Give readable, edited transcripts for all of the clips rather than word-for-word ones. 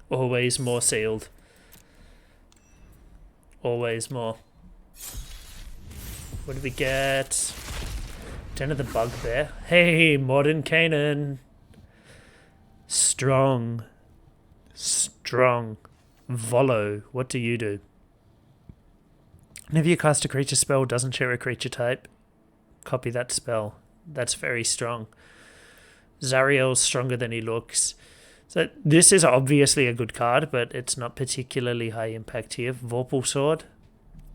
Always more sealed. Always more. What do we get? Den of the Bugbear. Hey, Modern Canaan. Strong. Strong. Volo. What do you do? Whenever you cast a creature spell, doesn't share a creature type. Copy that spell. That's very strong. Zariel's stronger than he looks. So this is obviously a good card, but it's not particularly high impact here. Vorpal Sword.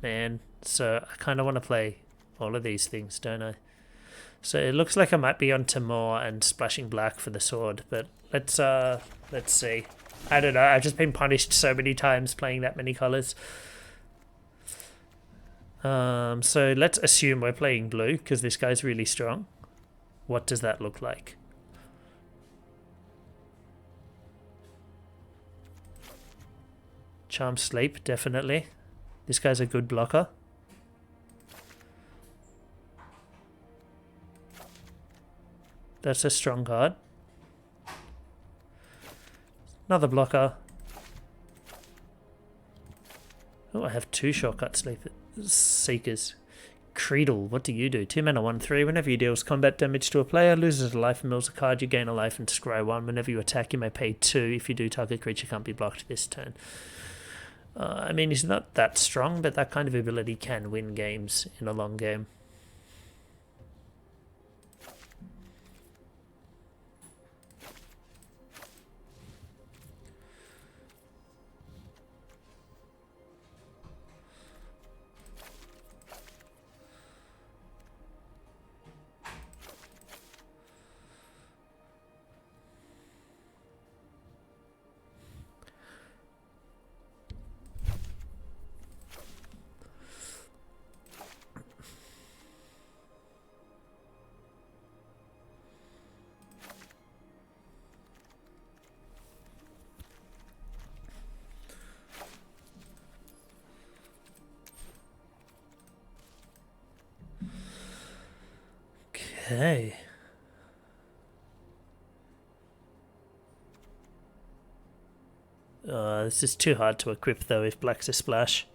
Man, so I kind of want to play all of these things, don't I? So it looks like I might be on Timor and splashing black for the sword, but let's see. I don't know, I've just been punished so many times playing that many colours. So let's assume we're playing blue, because this guy's really strong. What does that look like? Charm Sleep, definitely. This guy's a good blocker. That's a strong card. Another blocker. Oh, I have 2 Shortcut Seekers. Creedle, what do you do? 2 mana, 1/3. Whenever you deal combat damage to a player, loses a life and mills a card, you gain a life and scry 1. Whenever you attack, you may pay 2. If you do, target creature can't be blocked this turn. I mean, he's not that strong, but that kind of ability can win games in a long game. Okay. This is too hard to equip though if black's a splash.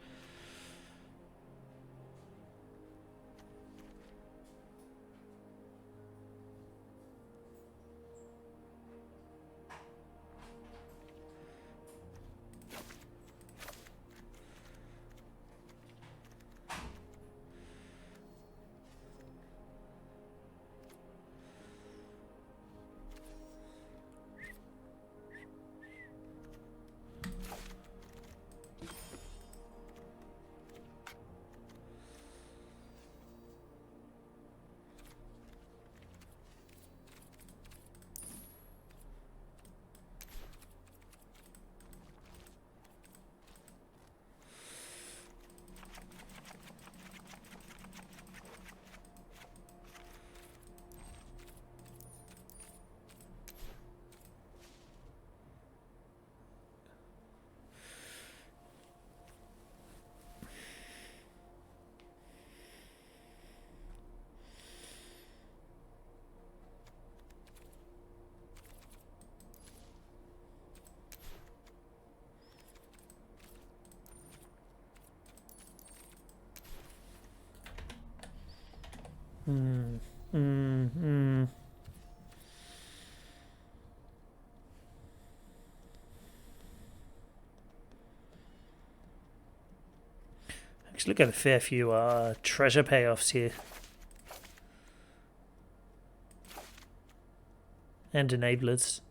Actually, got a fair few treasure payoffs here. And enablers.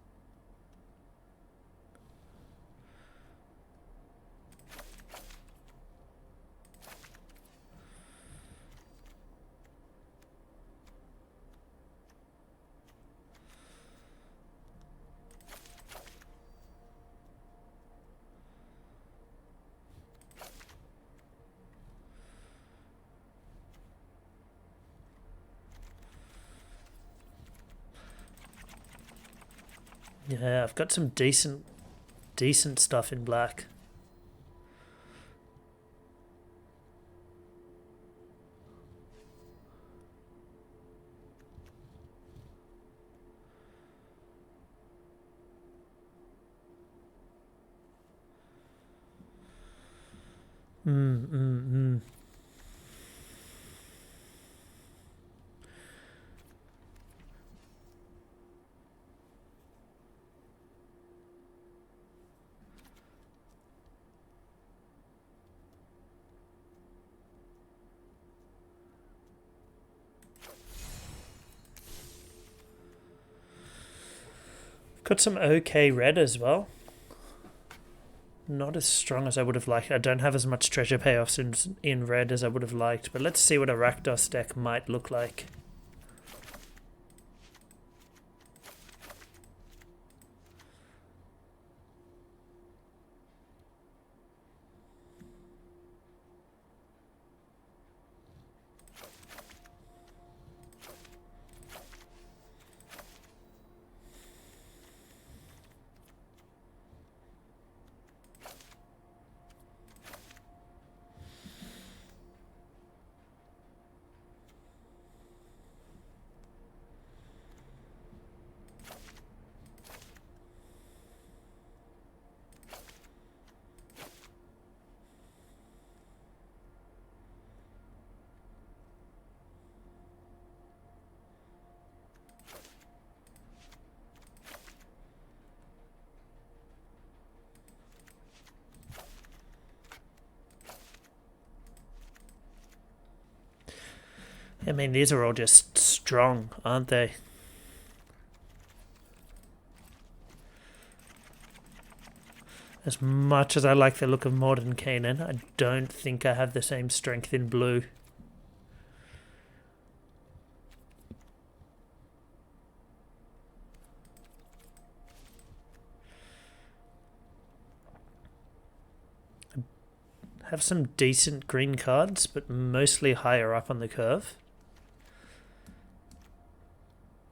Yeah, I've got some decent stuff in black. Got some okay red as well. Not as strong as I would have liked. I don't have as much treasure payoffs in red as I would have liked, but let's see what a Rakdos deck might look like. I mean, these are all just strong, aren't they? As much as I like the look of Modern Canaan, I don't think I have the same strength in blue. I have some decent green cards, but mostly higher up on the curve.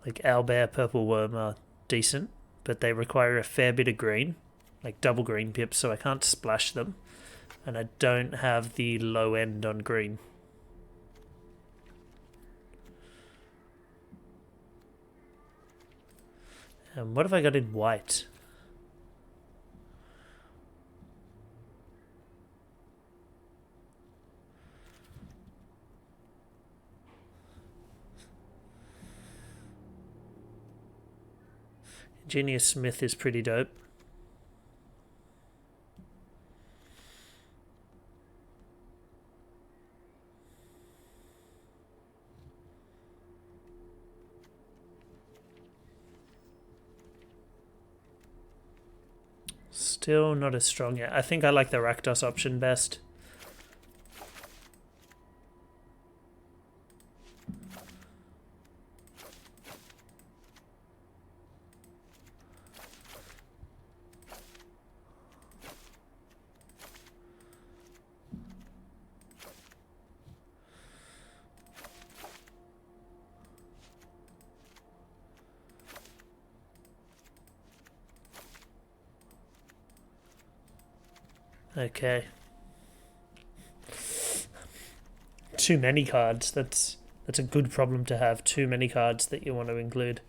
Like Owlbear, Purple Worm are decent, but they require a fair bit of green, like double green pips, so I can't splash them. And I don't have the low end on green. And what have I got in white? Genius Smith is pretty dope. Still not as strong yet. I think I like the Rakdos option best. Okay. Too many cards. That's a good problem to have. Too many cards that you want to include.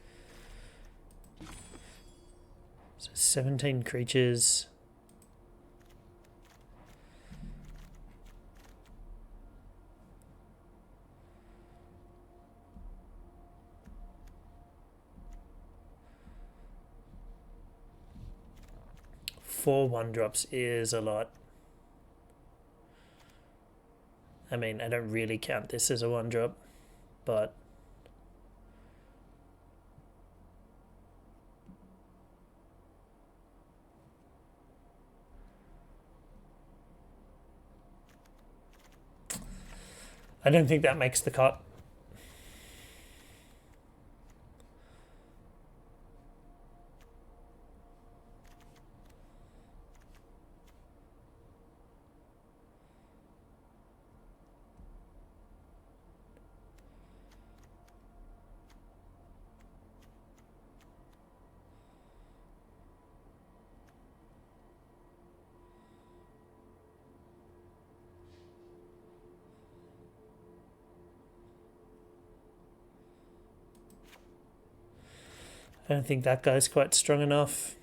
So 17 creatures. Four 1-drops is a lot. I mean, I don't really count this as a 1-drop, but I don't think that makes the cut. I don't think that guy's quite strong enough.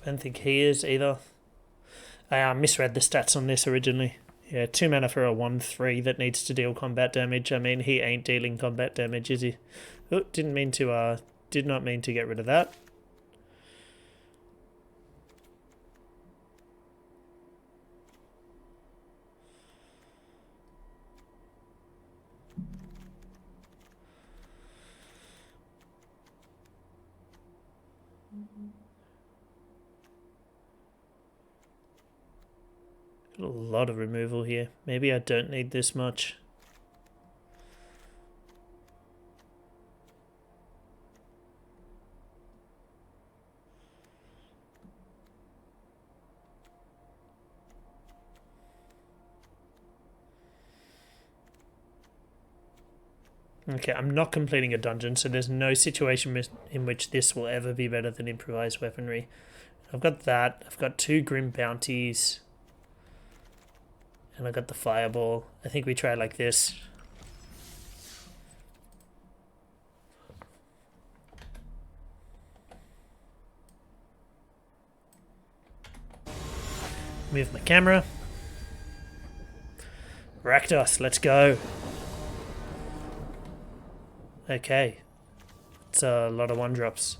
I don't think he is either. I misread the stats on this originally. Yeah, 2 mana for a 1/3 that needs to deal combat damage. I mean, he ain't dealing combat damage, is he? Oh, did not mean to get rid of that. A lot of removal here. Maybe I don't need this much. Okay, I'm not completing a dungeon, so there's no situation in which this will ever be better than improvised weaponry. I've got that. I've got 2 grim bounties. And I got the fireball. I think we try like this. Move my camera. Rakdos, let's go. Okay. It's a lot of 1-drops.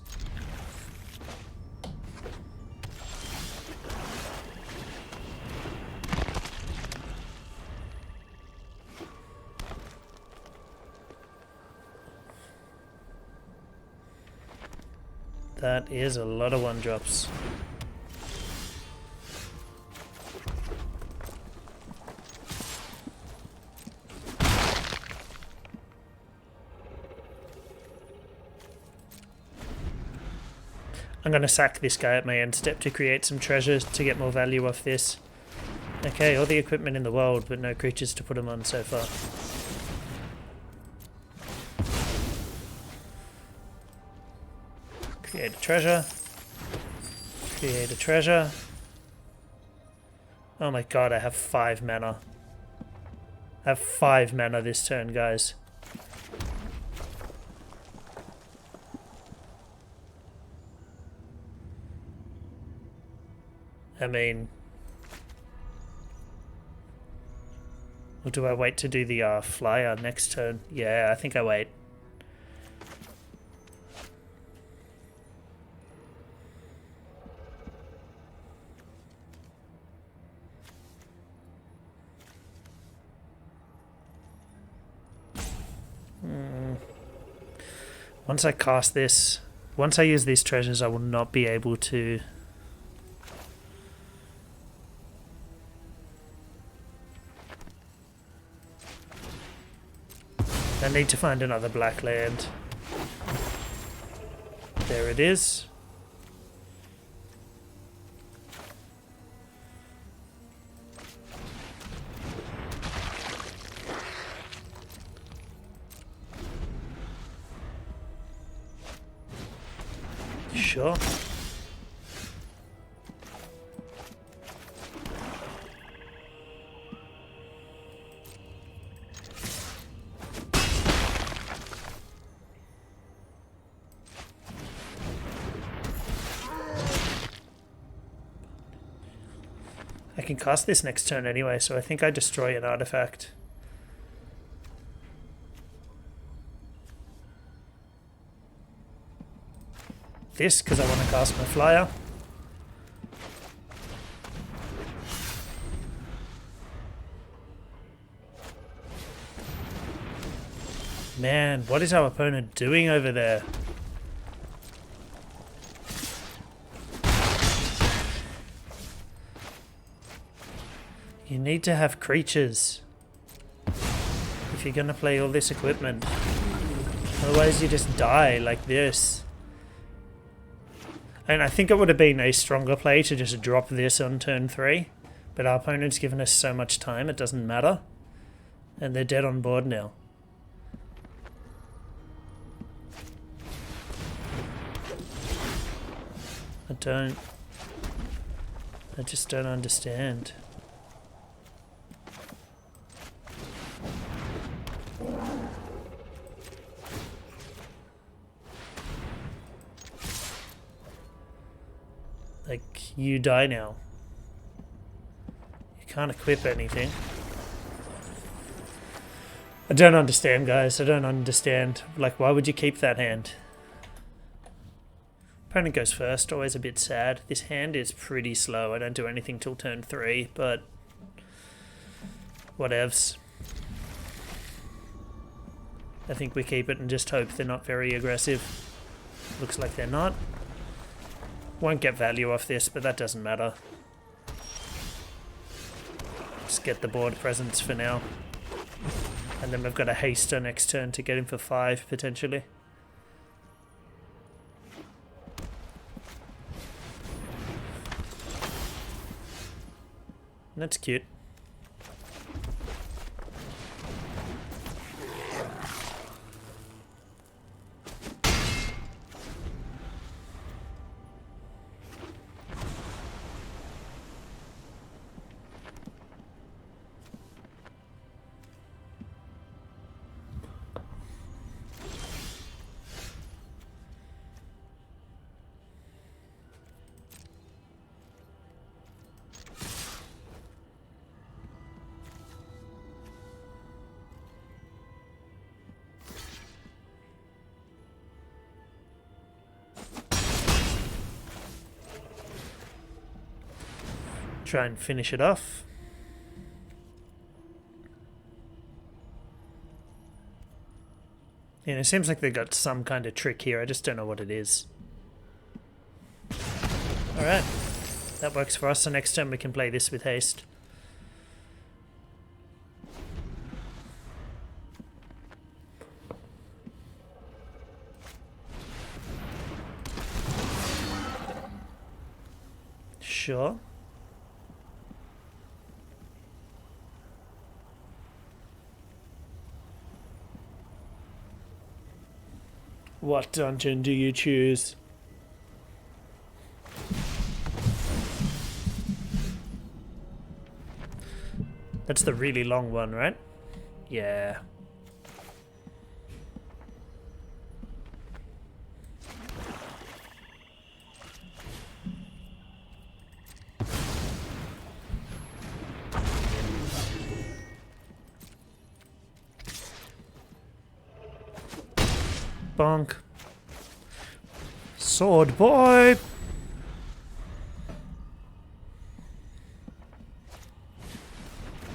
That is a lot of 1-drops. I'm going to sack this guy at my end step to create some treasures to get more value off this. Okay, all the equipment in the world, but no creatures to put them on so far. Create a treasure. Create a treasure. Oh my god, I have 5 mana. I have 5 mana this turn, guys. I mean... Or do I wait to do the flyer next turn? Yeah, I think I wait. Once I cast this, once I use these treasures, I will not be able to... I need to find another black land. There it is. Sure. I can cast this next turn anyway, so I think I destroy an artifact. This, because I want to cast my flyer. Man, what is our opponent doing over there? You need to have creatures if you're going to play all this equipment. Otherwise you just die like this. And I think it would have been a stronger play to just drop this on turn 3. But our opponent's given us so much time, it doesn't matter. And they're dead on board now. I just don't understand. Like, You die now. You can't equip anything. I don't understand, guys. I don't understand. Like, why would you keep that hand? Opponent goes first, always a bit sad. This hand is pretty slow. I don't do anything till turn 3, but whatevs. I think we keep it and just hope they're not very aggressive. Looks like they're not. Won't get value off this, but that doesn't matter. Just get the board presence for now. And then we've got a haster next turn to get him for 5, potentially. That's cute. Try and finish it off. And it seems like they got some kind of trick here. I just don't know what it is. Alright. That works for us. So next time we can play this with haste. Sure. What dungeon do you choose? That's the really long one, right? Yeah. Bonk. Sword boy!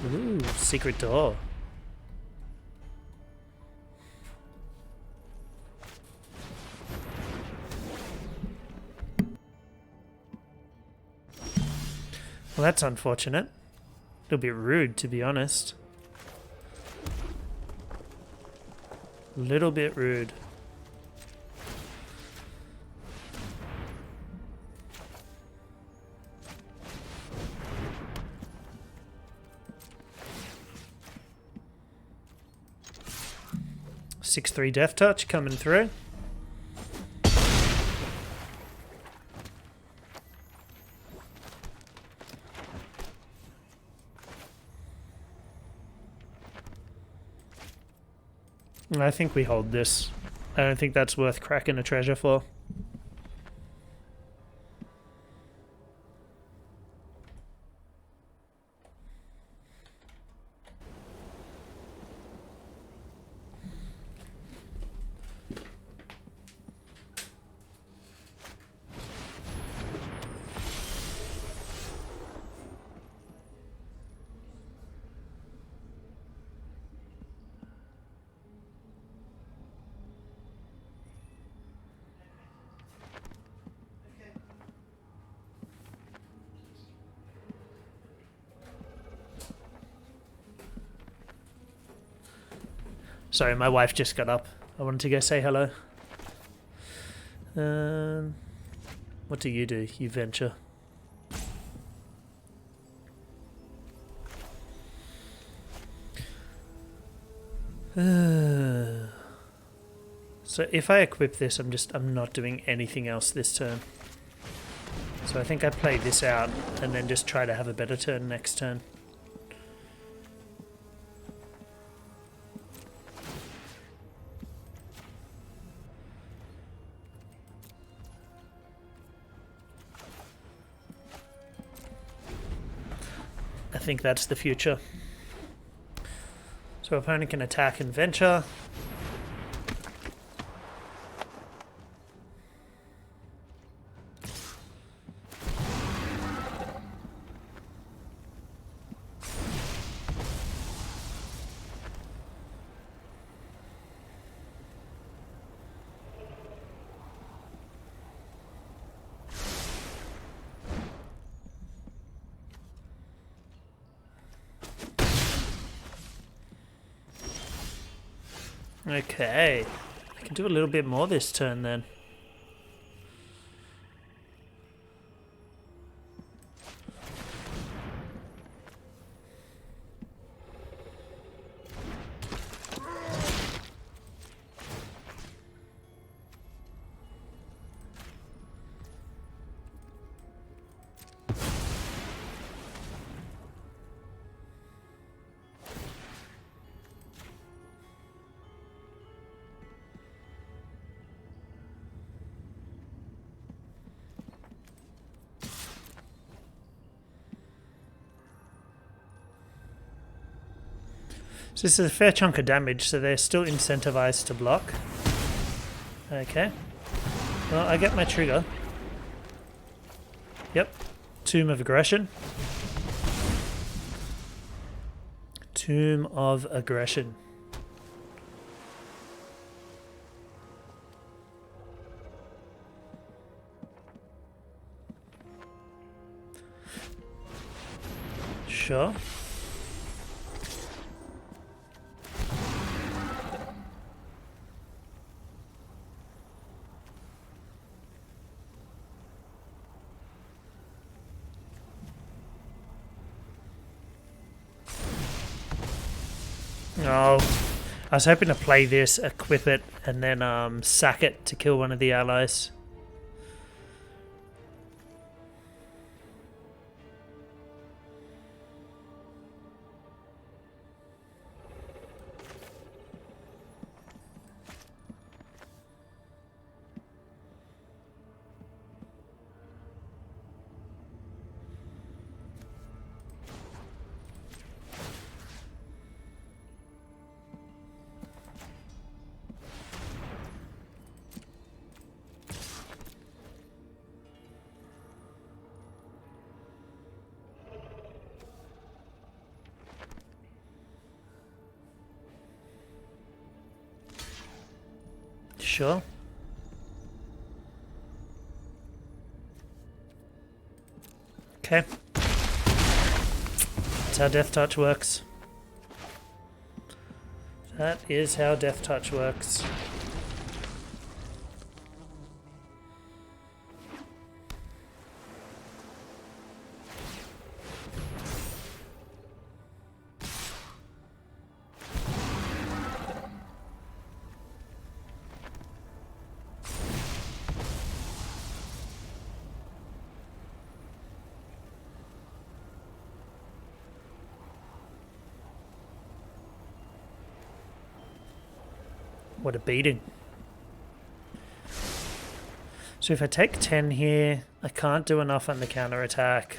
Ooh, secret door. Well, that's unfortunate. A little bit rude, to be honest. A little bit rude. Six-3 Death Touch coming through. I think we hold this. I don't think that's worth cracking a treasure for. Sorry, my wife just got up. I wanted to go say hello. What do? You venture. So if I equip this, I'm not doing anything else this turn. So I think I play this out and then just try to have a better turn next turn. think that's the future. So opponent can attack and venture. Okay, I can do a little bit more this turn then. So this is a fair chunk of damage, so they're still incentivized to block. Okay. Well, I get my trigger. Yep. Tomb of Aggression. Tomb of Aggression. Sure. Oh, I was hoping to play this, equip it, and then sack it to kill one of the allies. Sure. Okay. That's how Death Touch works. That is how Death Touch works. What a beating. So if I take 10 here, I can't do enough on the counter attack.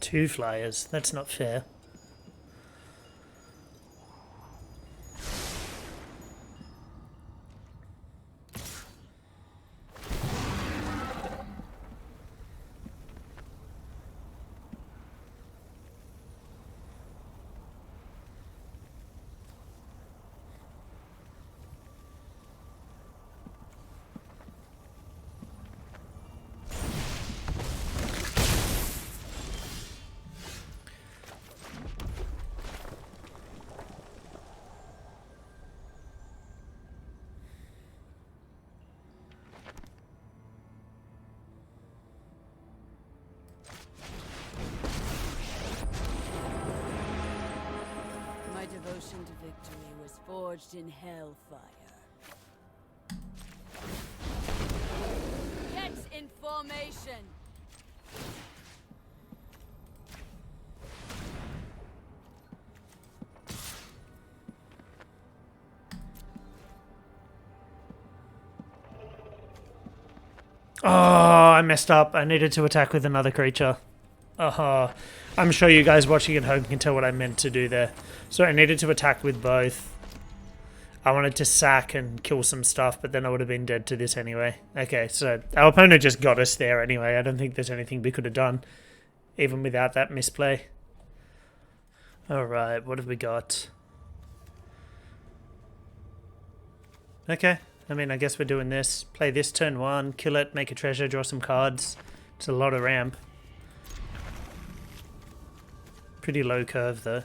Two flyers, that's not fair. devotion to victory was forged in hellfire. Get in formation! Oh, I messed up. I needed to attack with another creature. I'm sure you guys watching at home can tell what I meant to do there. So I needed to attack with both. I wanted to sack and kill some stuff, but then I would have been dead to this anyway. Okay, so our opponent just got us there anyway. I don't think there's anything we could have done, even without that misplay. Alright, what have we got? Okay, I mean, I guess we're doing this. Play this turn 1, kill it, make a treasure, draw some cards. It's a lot of ramp. Pretty low curve though.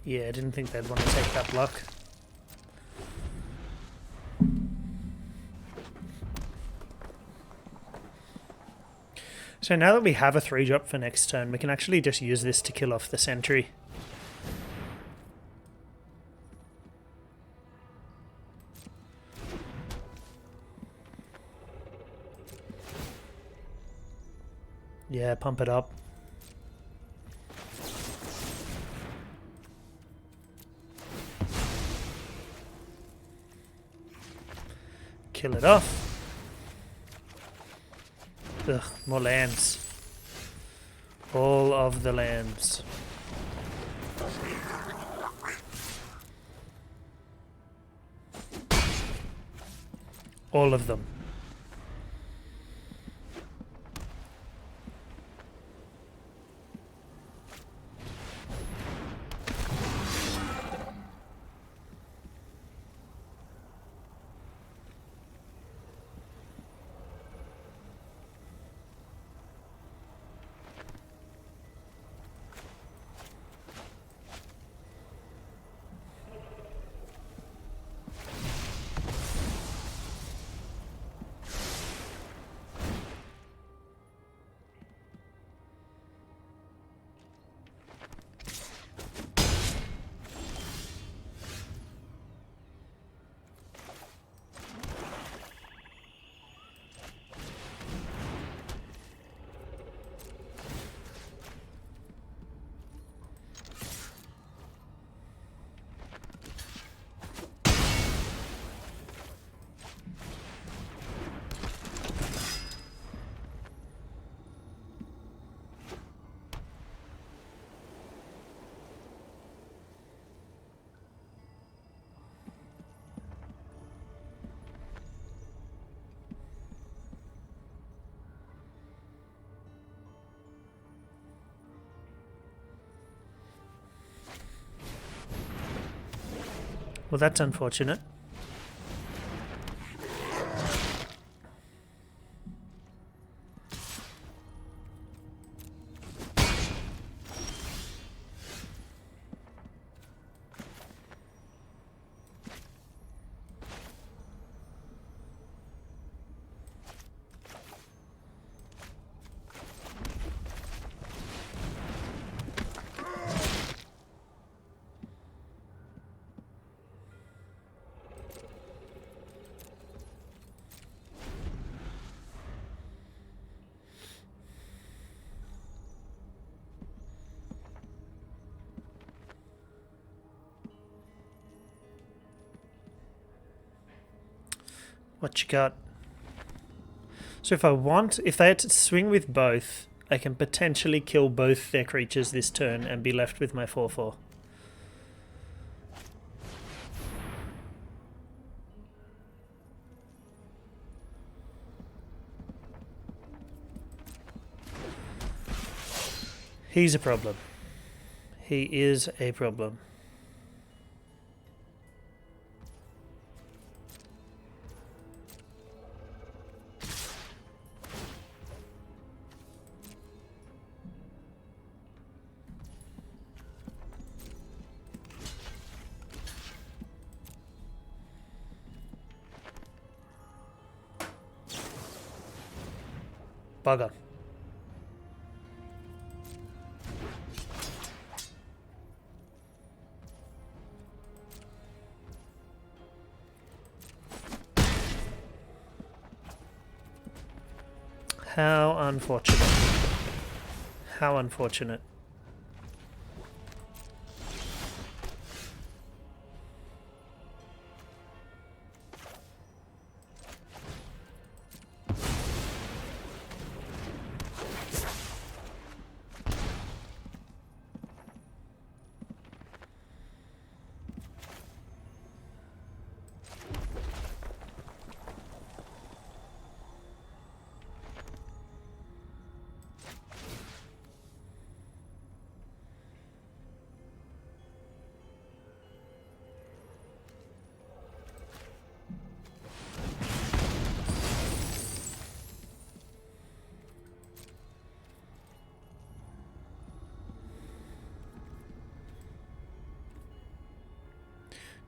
Yeah, I didn't think they'd want to take that block. So now that we have a 3-drop for next turn, we can actually just use this to kill off the sentry. Yeah, pump it up. Kill it off. Ugh, more lands. All of the lands. All of them. Well, that's unfortunate. What you got? So if they had to swing with both, I can potentially kill both their creatures this turn and be left with my 4/4. He's a problem. He is a problem. Bugger. How unfortunate. How unfortunate.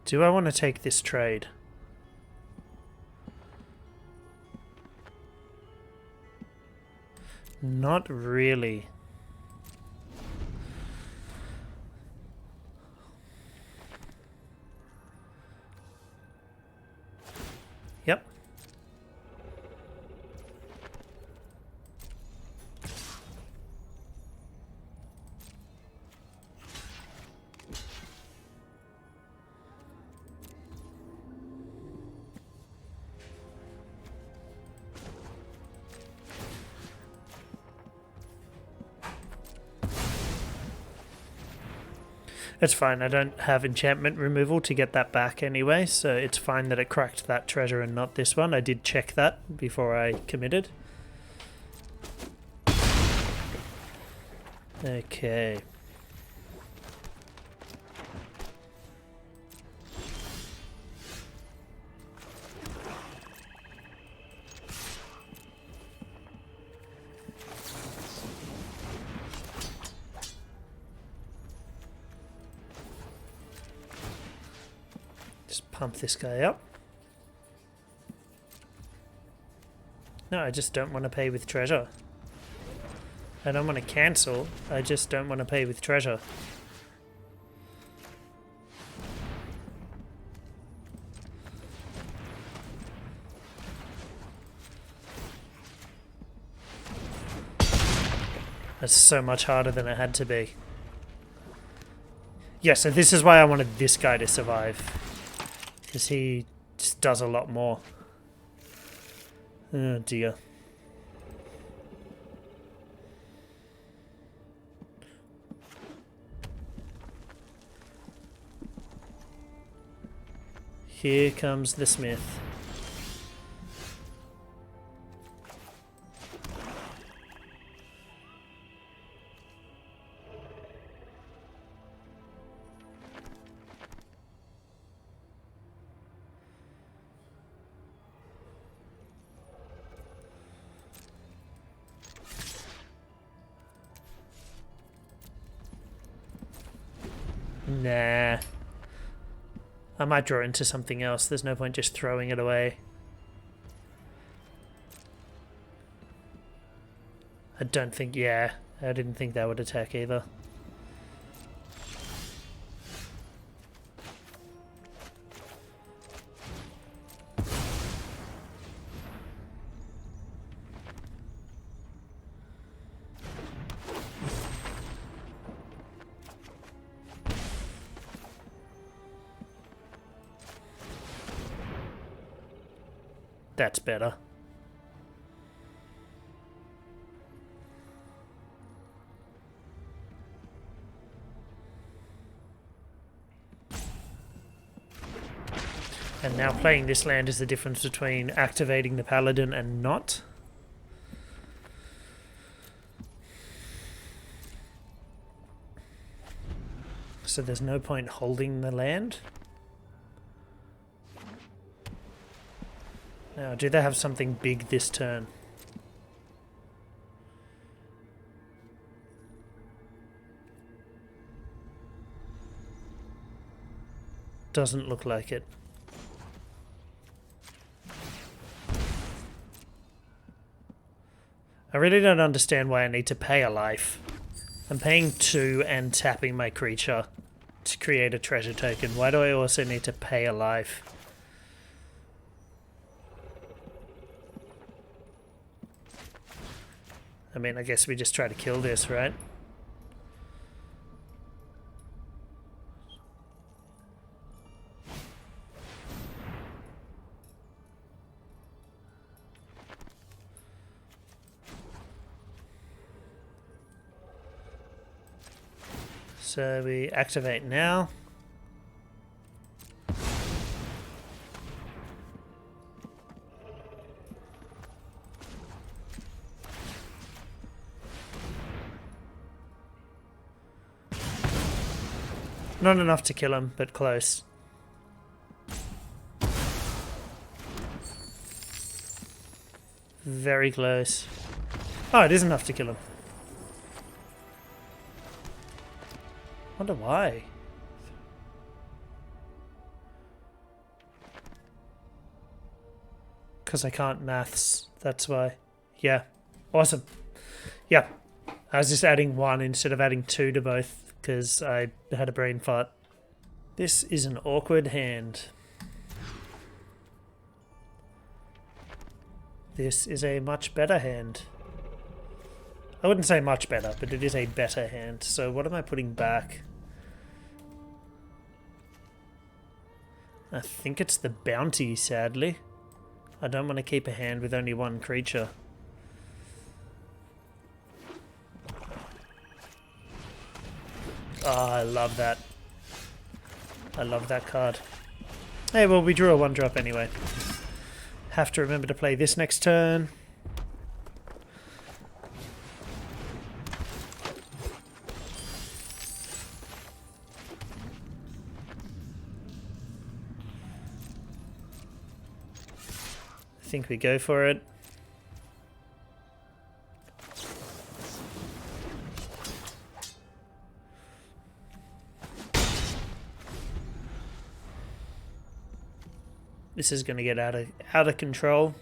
Do I want to take this trade? Not really. Yep. It's fine, I don't have enchantment removal to get that back anyway, so it's fine that it cracked that treasure and not this one. I did check that before I committed. Okay. Pump this guy up. No, I just don't want to pay with treasure. I don't want to cancel, I just don't want to pay with treasure. That's so much harder than it had to be. Yeah, so this is why I wanted this guy to survive. Because he just does a lot more. Oh dear. Here comes the smith. Nah. I might draw into something else. There's no point just throwing it away. I don't think, yeah. I didn't think that would attack either. That's better. And now playing this land is the difference between activating the paladin and not. So there's no point holding the land? Now, do they have something big this turn? Doesn't look like it. I really don't understand why I need to pay a life. I'm paying 2 and tapping my creature to create a treasure token. Why do I also need to pay a life? I mean, I guess we just try to kill this, right? So we activate now. Not enough to kill him, but close. Very close. Oh, it is enough to kill him. Wonder why. Because I can't maths, that's why. Yeah, awesome. Yeah, I was just adding 1 instead of adding 2 to both because I had a brain fart. This is an awkward hand. This is a much better hand. I wouldn't say much better, but it is a better hand. So what am I putting back? I think it's the bounty, sadly. I don't want to keep a hand with only 1 creature. Oh, I love that. I love that card. Hey, well, we drew a 1-drop anyway. Have to remember to play this next turn. I think we go for it. This is going to get out of control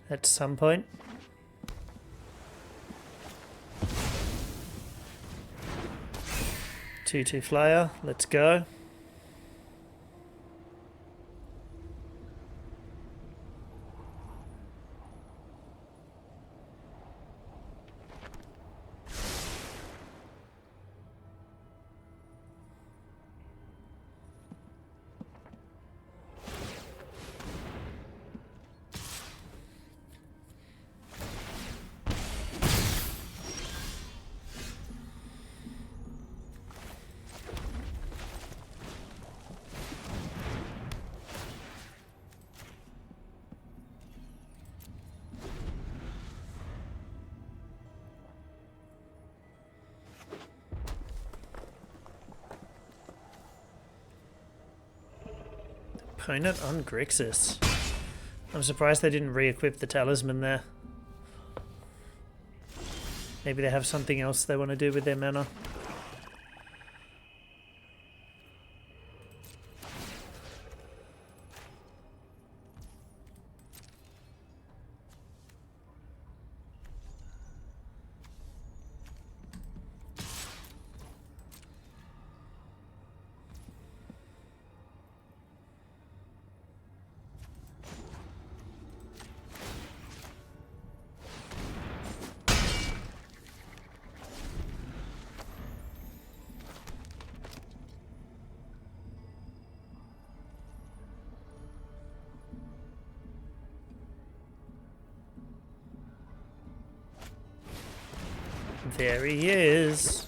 at some point. Two flyer, let's go. Opponent on Grixis. I'm surprised they didn't re-equip the talisman there. Maybe they have something else they want to do with their mana. There he is.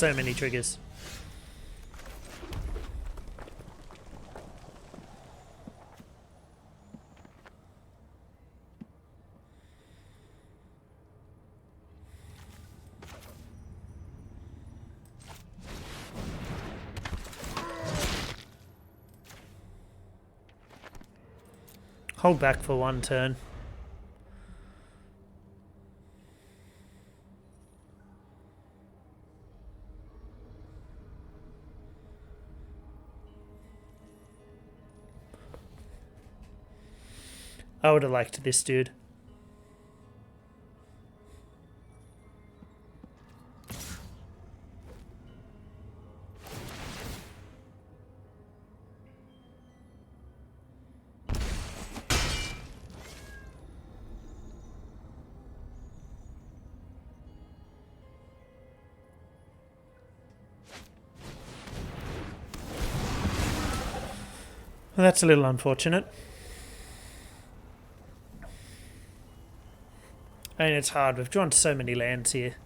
So many triggers. Hold back for one turn. I would have liked this dude. Well, that's a little unfortunate. I mean, it's hard. We've drawn so many lands here.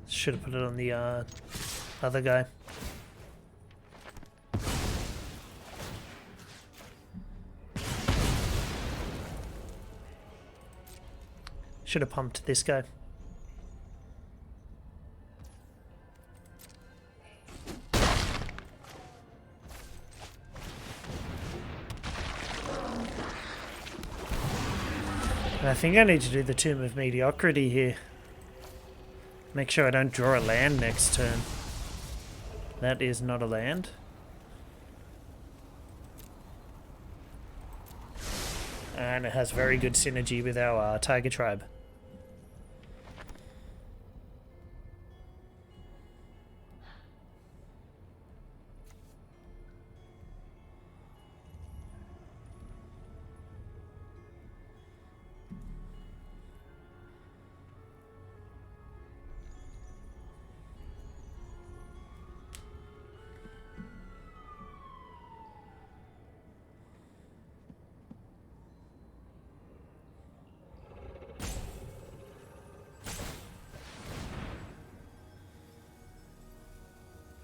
Should have put it on the other guy. Should have pumped this guy. And I think I need to do the Tomb of Mediocrity here. Make sure I don't draw a land next turn. That is not a land. And it has very good synergy with our Tiger Tribe.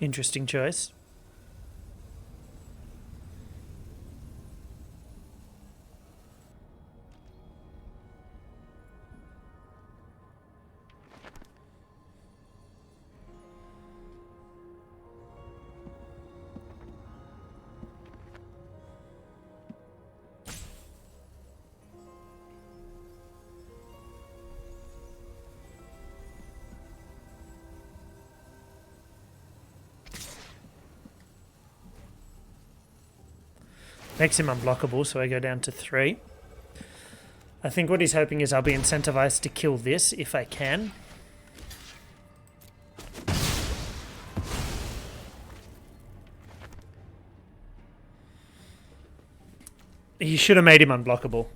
Interesting choice. Makes him unblockable, so I go down to 3. I think what he's hoping is I'll be incentivized to kill this if I can. He should have made him unblockable.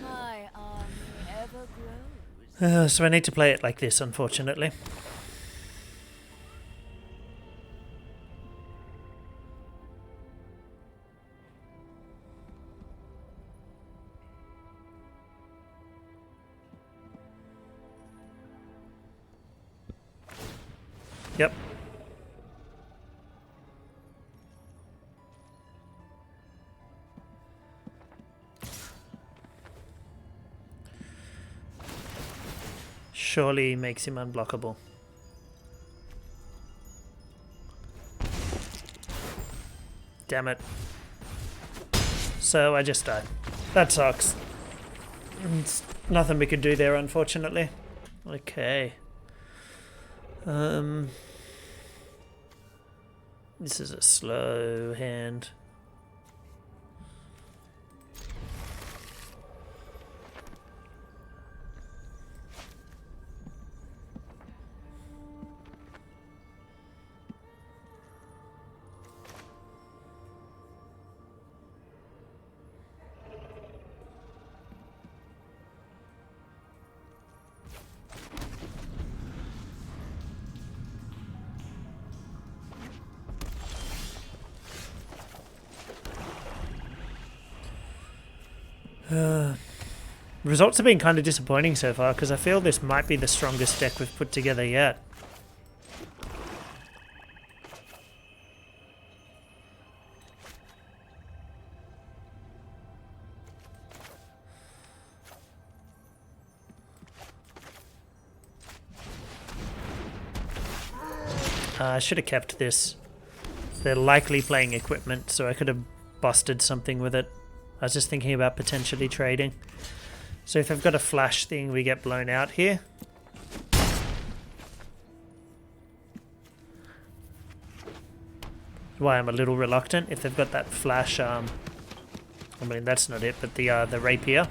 My army ever grows. So I need to play it like this, unfortunately. Yep. surely makes him unblockable. Damn it. So I just died. That sucks. It's nothing we could do there, unfortunately. Okay. This is a slow hand. Results have been kind of disappointing so far because I feel this might be the strongest deck we've put together yet. I should have kept this. They're likely playing equipment, so I could have busted something with it. I was just thinking about potentially trading. So if I've got a flash thing, we get blown out here. Why I'm a little reluctant. If they've got that flash, I mean that's not it, but the rapier.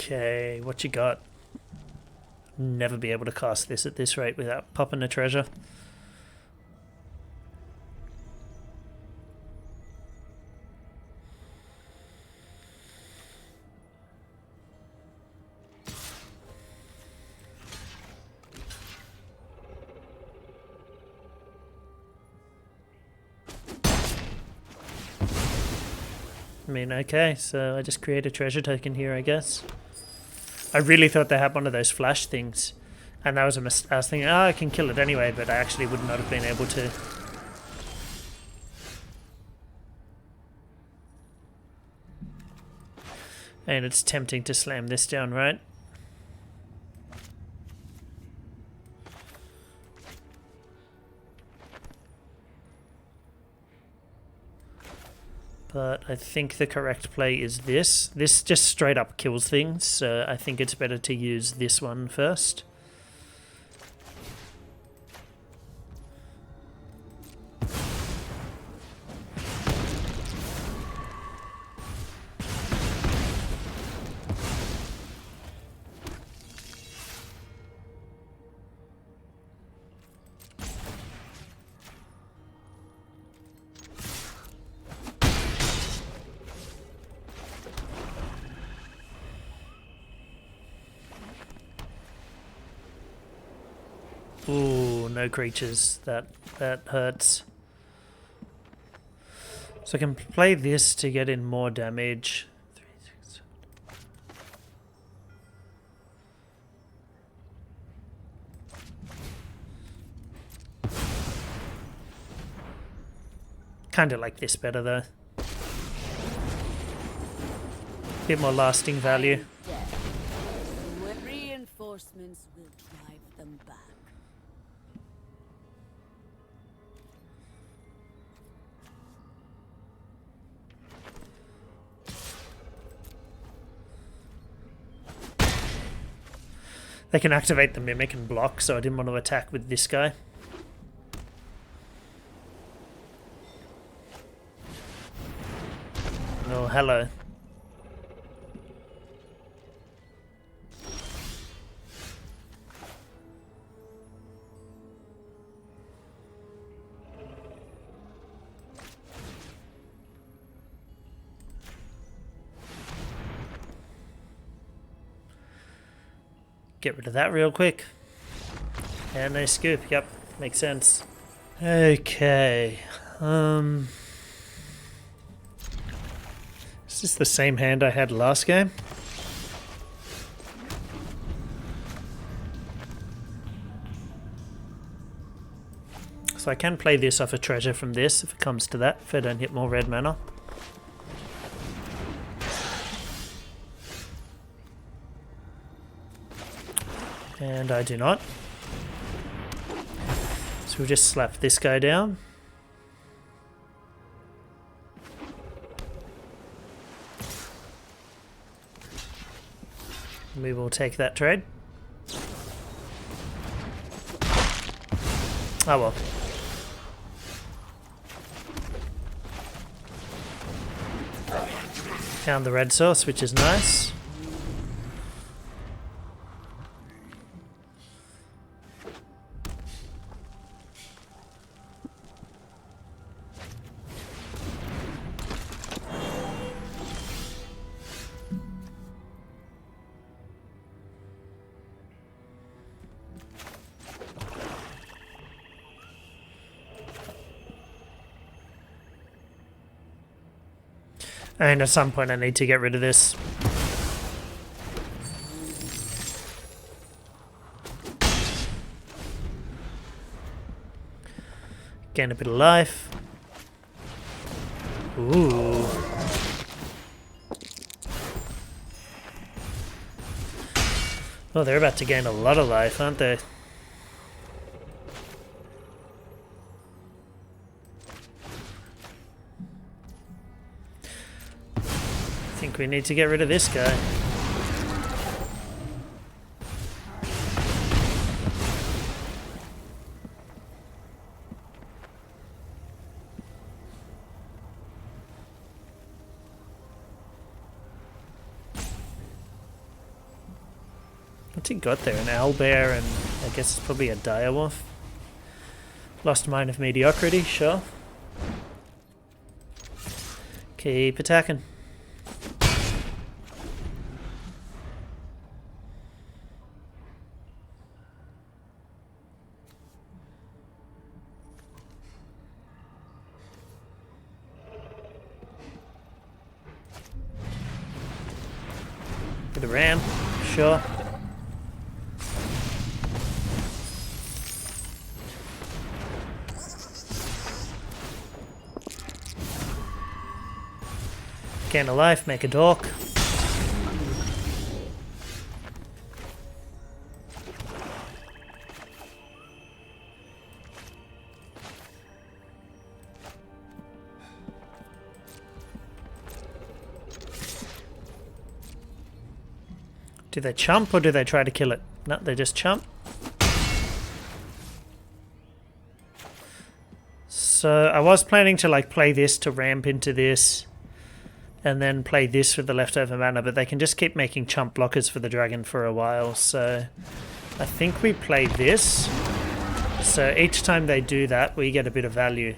Okay, what you got? Never be able to cast this at this rate without popping a treasure. I mean, okay, so I just create a treasure token here, I guess. I really thought they had one of those flash things, and that was a mistake. I was thinking, oh, I can kill it anyway, but I actually would not have been able to. And it's tempting to slam this down, right? But I think the correct play is this. This just straight up kills things, so I think it's better to use this one first. Ooh, no creatures. That hurts. So I can play this to get in more damage. 3, 6, 7. Kind of like this better though. Bit more lasting value. Reinforcements will drive them back. They can activate the Mimic and block, so I didn't want to attack with this guy. Oh, hello. Get rid of that real quick. And no scoop. Yep, makes sense. Okay. Is this the same hand I had last game? So I can play this off a treasure from this if it comes to that, if I don't hit more red mana. And I do not. So we'll just slap this guy down. We will take that trade. Oh well. Found the red source, which is nice. And at some point I need to get rid of this. Gain a bit of life. Ooh. Oh, they're about to gain a lot of life, aren't they? I think we need to get rid of this guy. What's he got there? An owlbear and I guess it's probably a direwolf. Lost Mine of Mediocrity, sure. Keep attacking. Bit of ram, sure. Gain a life, make a dork. Do they chump or do they try to kill it? No, they just chump. So I was planning to like play this to ramp into this and then play this with the leftover mana, but they can just keep making chump blockers for the dragon for a while. So I think we play this. So each time they do that, we get a bit of value.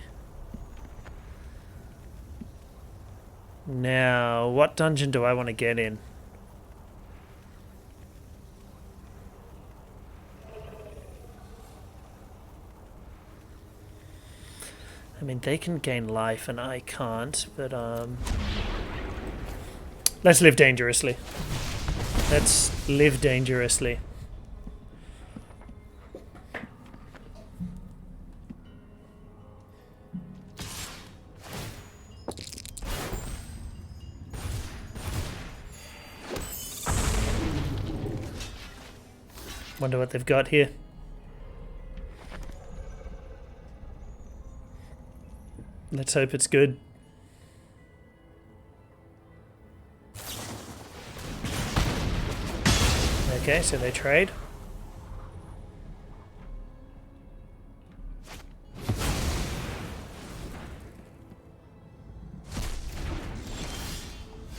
Now, what dungeon do I want to get in? I mean, they can gain life and I can't, but let's live dangerously. Let's live dangerously. Wonder what they've got here. Let's hope it's good. Okay, so they trade.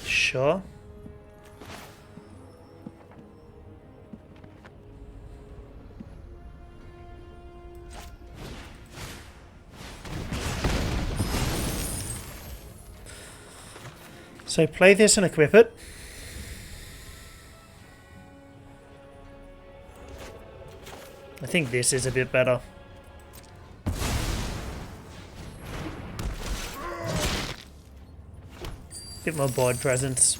Sure. So play this and equip it. I think this is a bit better. Bit more board presence.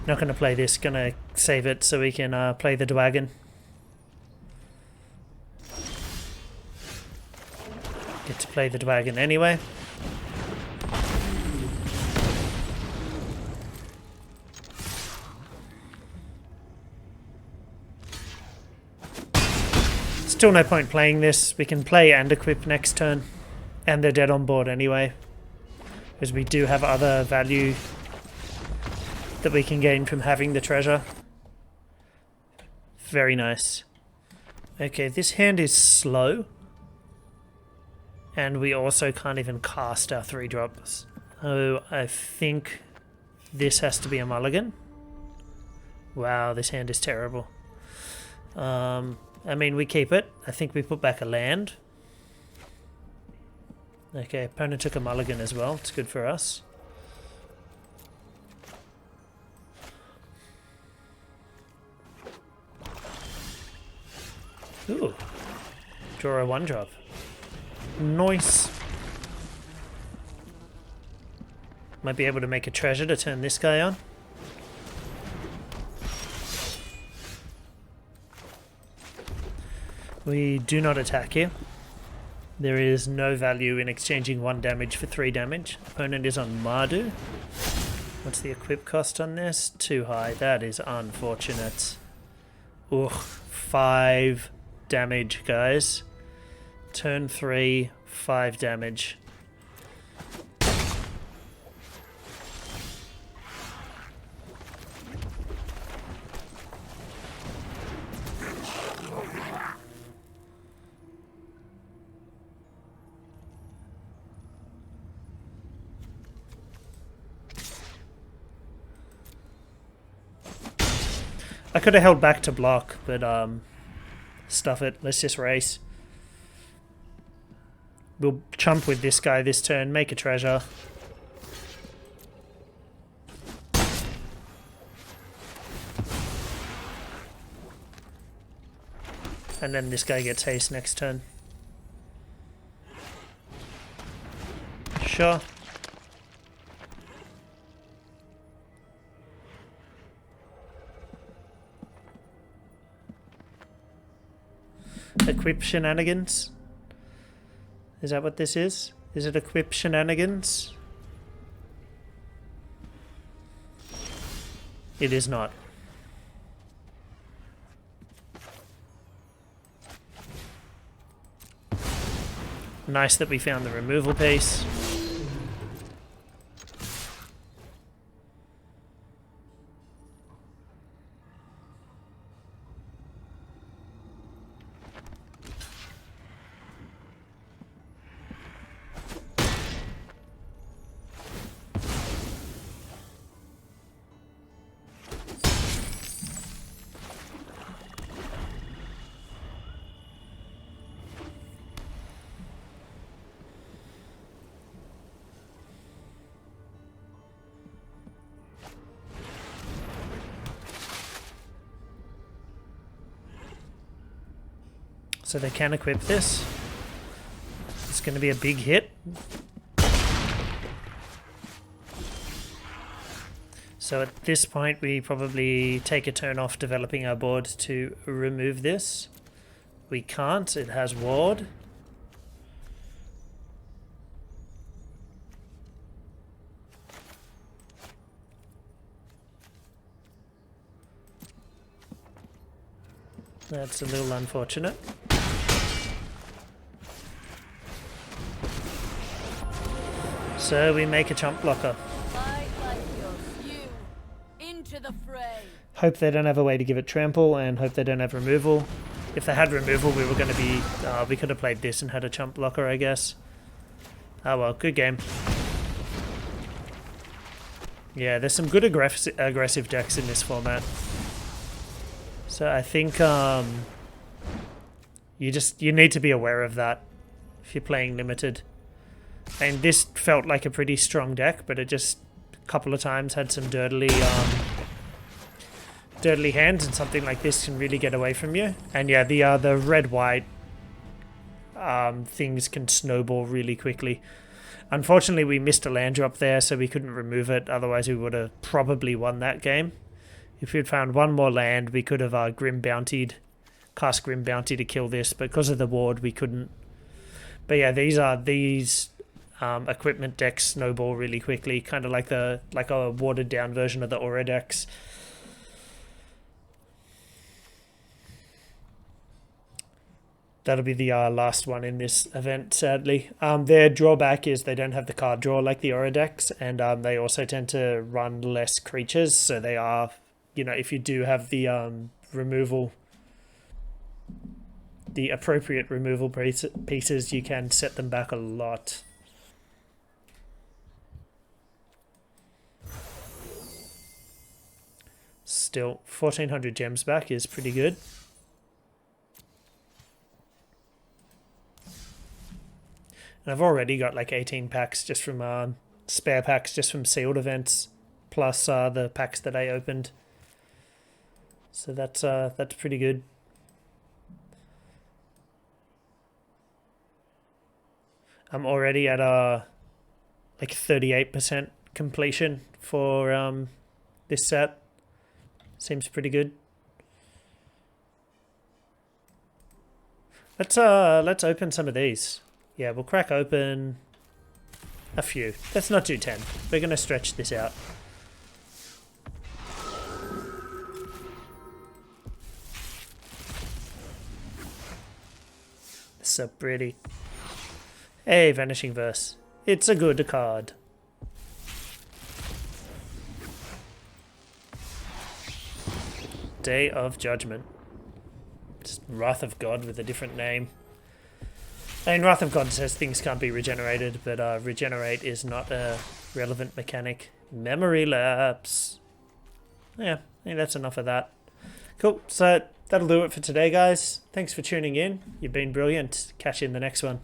Not going to play this, going to save it so we can play the Dwagon. Get to play the Dwagon anyway. Still no point playing this. We can play and equip next turn. And they're dead on board anyway. Because we do have other value that we can gain from having the treasure. Very nice. Okay, this hand is slow. And we also can't even cast our 3-drops. Oh, I think this has to be a mulligan. Wow, this hand is terrible. I mean, we keep it. I think we put back a land. Okay, opponent took a mulligan as well. It's good for us. Ooh. Draw a 1-drop. Nice. Might be able to make a treasure to turn this guy on. We do not attack here. There is no value in exchanging 1 damage for 3 damage. Opponent is on Mardu. What's the equip cost on this? Too high. That is unfortunate. Ugh. 5 damage, guys. Turn 3, 5 damage. I could have held back to block, but stuff it. Let's just race. We'll chump with this guy this turn, make a treasure. And then this guy gets haste next turn. Sure. Equip shenanigans? Is that what this is? Is it equip shenanigans? It is not. Nice that we found the removal piece. So they can equip this. It's going to be a big hit. So at this point we probably take a turn off developing our board to remove this. We can't, it has ward. That's a little unfortunate. So we make a chump blocker. Into the fray. Hope they don't have a way to give it trample, and hope they don't have removal. If they had removal, we were going to be... we could have played this and had a chump blocker, I guess. Oh well, good game. Yeah, there's some good aggressive decks in this format. So I think you need to be aware of that if you're playing limited. And this felt like a pretty strong deck, but it just a couple of times had some dirtily hands, and something like this can really get away from you. And yeah, the red-white things can snowball really quickly. Unfortunately, we missed a land drop there, so we couldn't remove it. Otherwise, we would have probably won that game. If we'd found one more land, we could have cast Grim Bounty to kill this, but because of the ward, we couldn't. But yeah, these equipment decks snowball really quickly, kind of like a watered down version of the Aura decks. That'll be the last one in this event, sadly. Their drawback is they don't have the card draw like the Aura decks, and they also tend to run less creatures, so they are, if you do have the removal, the appropriate removal pieces, you can set them back a lot. Still, 1,400 gems back is pretty good. And I've already got like 18 packs just from spare packs just from sealed events, plus the packs that I opened. So that's pretty good. I'm already at like 38% completion for this set. Seems pretty good. Let's open some of these. Yeah, we'll crack open a few. Let's not do 10. We're going to stretch this out. So pretty. Hey, Vanishing Verse. It's a good card. Day of Judgment. Just Wrath of God with a different name. I mean, Wrath of God says things can't be regenerated, but regenerate is not a relevant mechanic. Memory lapse. Yeah, I think that's enough of that. Cool, so that'll do it for today, guys. Thanks for tuning in. You've been brilliant. Catch you in the next one.